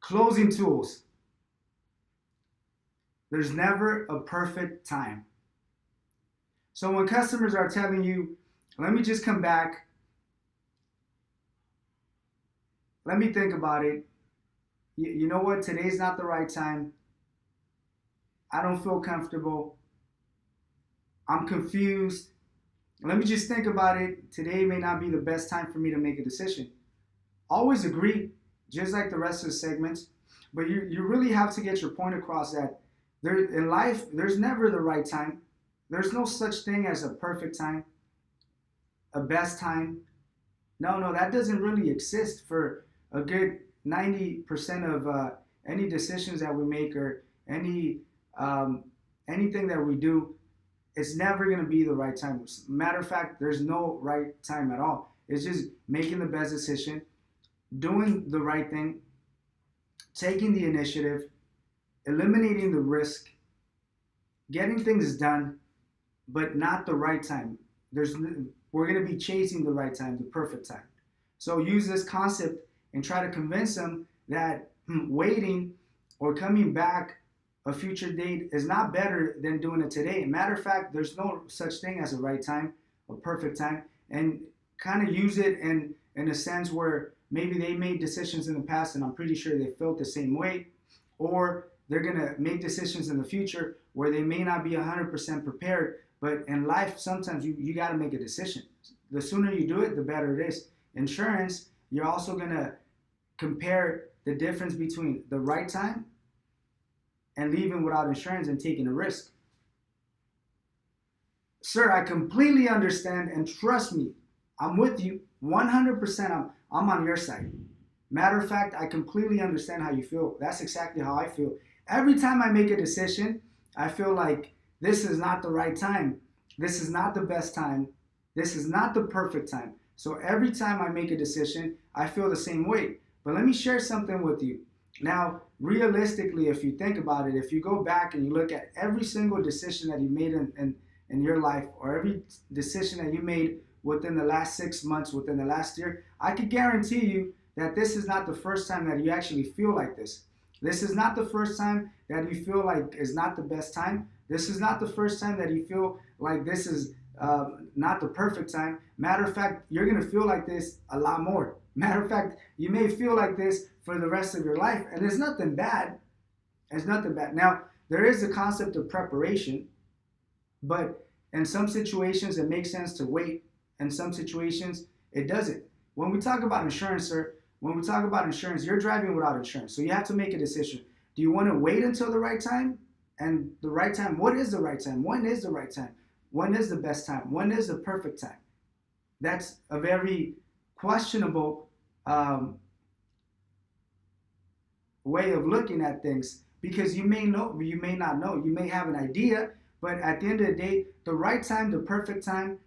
Closing tools. There's never a perfect time. So when customers are telling you, let me just come back, let me think about it. You know what? Today's not the right time. I don't feel comfortable. I'm confused. Let me just think about it. Today may not be the best time for me to make a decision. Always agree, just like the rest of the segments, but you really have to get your point across that there in life, there's never the right time. There's no such thing as a perfect time, a best time. No, no, that doesn't really exist for a good 90% of any decisions that we make or any anything that we do. It's never going to be the right time. Matter of fact, there's no right time at all. It's just making the best decision, doing the right thing, taking the initiative, eliminating the risk, getting things done, but not the right time. We're going to be chasing the right time, the perfect time. So use this concept and try to convince them that waiting or coming back a future date is not better than doing it today. Matter of fact, there's no such thing as a right time, a perfect time, and kind of use it in a sense where maybe they made decisions in the past and I'm pretty sure they felt the same way, or they're going to make decisions in the future where they may not be 100% prepared, but in life, sometimes you got to make a decision. The sooner you do it, the better it is. Insurance, you're also going to compare the difference between the right time and leaving without insurance and taking a risk. Sir, I completely understand and trust me, I'm with you 100%. I'm on your side. Matter of fact, I completely understand how you feel. That's exactly how I feel. Every time I make a decision, I feel like this is not the right time. This is not the best time. This is not the perfect time. So every time I make a decision, I feel the same way. But let me share something with you. Now, realistically, if you think about it, if you go back and you look at every single decision that you made in your life, or every decision that you made within the last 6 months, within the last year, I could guarantee you that this is not the first time that you actually feel like this. This is not the first time that you feel like is not the best time. This is not the first time that you feel like this is not the perfect time. Matter of fact, you're going to feel like this a lot more. Matter of fact, you may feel like this for the rest of your life, and there's nothing bad. There's nothing bad. Now, there is the concept of preparation, but in some situations it makes sense to wait. In some situations, it doesn't. When we talk about insurance, sir, when we talk about insurance, you're driving without insurance. So you have to make a decision. Do you want to wait until the right time? And the right time, what is the right time? When is the right time? When is the best time? When is the perfect time? That's a very questionable way of looking at things, because you may know, you may not know, you may have an idea, but at the end of the day, the right time, the perfect time,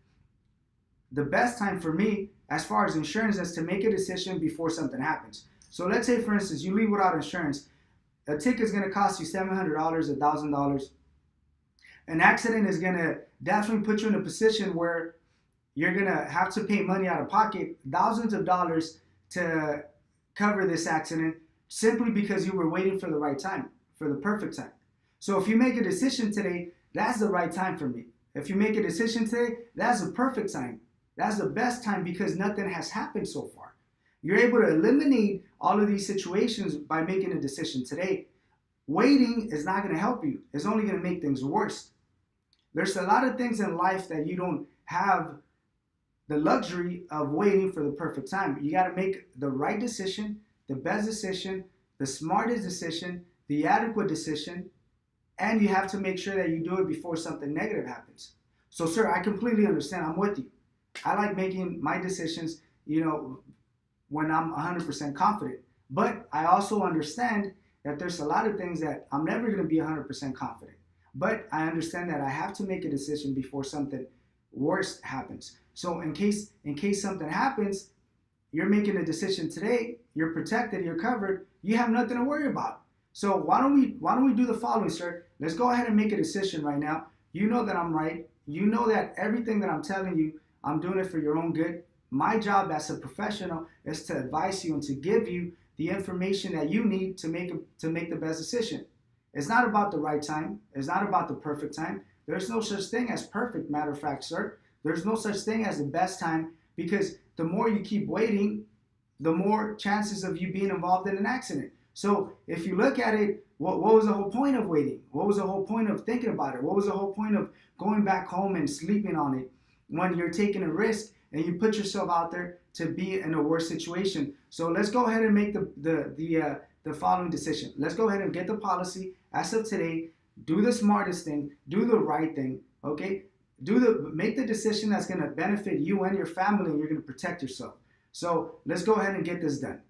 the best time for me, as far as insurance, is to make a decision before something happens. So let's say, for instance, you leave without insurance. A ticket is going to cost you $700, $1,000. An accident is going to definitely put you in a position where you're going to have to pay money out of pocket, thousands of dollars, to cover this accident, simply because you were waiting for the right time, for the perfect time. So if you make a decision today, that's the right time for me. If you make a decision today, that's the perfect time. That's the best time, because nothing has happened so far. You're able to eliminate all of these situations by making a decision today. Waiting is not going to help you. It's only going to make things worse. There's a lot of things in life that you don't have the luxury of waiting for the perfect time. You got to make the right decision, the best decision, the smartest decision, the adequate decision, and you have to make sure that you do it before something negative happens. So, sir, I completely understand. I'm with you. I like making my decisions, when I'm 100% confident. But I also understand that there's a lot of things that I'm never going to be 100% confident. But I understand that I have to make a decision before something worse happens. So in case something happens, you're making a decision today, you're protected, you're covered, you have nothing to worry about. So why don't we do the following, sir? Let's go ahead and make a decision right now. You know that I'm right. You know that everything that I'm telling you, I'm doing it for your own good. My job as a professional is to advise you and to give you the information that you need to make the best decision. It's not about the right time. It's not about the perfect time. There's no such thing as perfect, matter of fact, sir. There's no such thing as the best time, because the more you keep waiting, the more chances of you being involved in an accident. So if you look at it, what was the whole point of waiting? What was the whole point of thinking about it? What was the whole point of going back home and sleeping on it when you're taking a risk and you put yourself out there to be in a worse situation? So let's go ahead and make the following decision. Let's go ahead and get the policy as of today. Do the smartest thing. Do the right thing. Okay. Make the decision that's going to benefit you and your family, and you're going to protect yourself. So let's go ahead and get this done.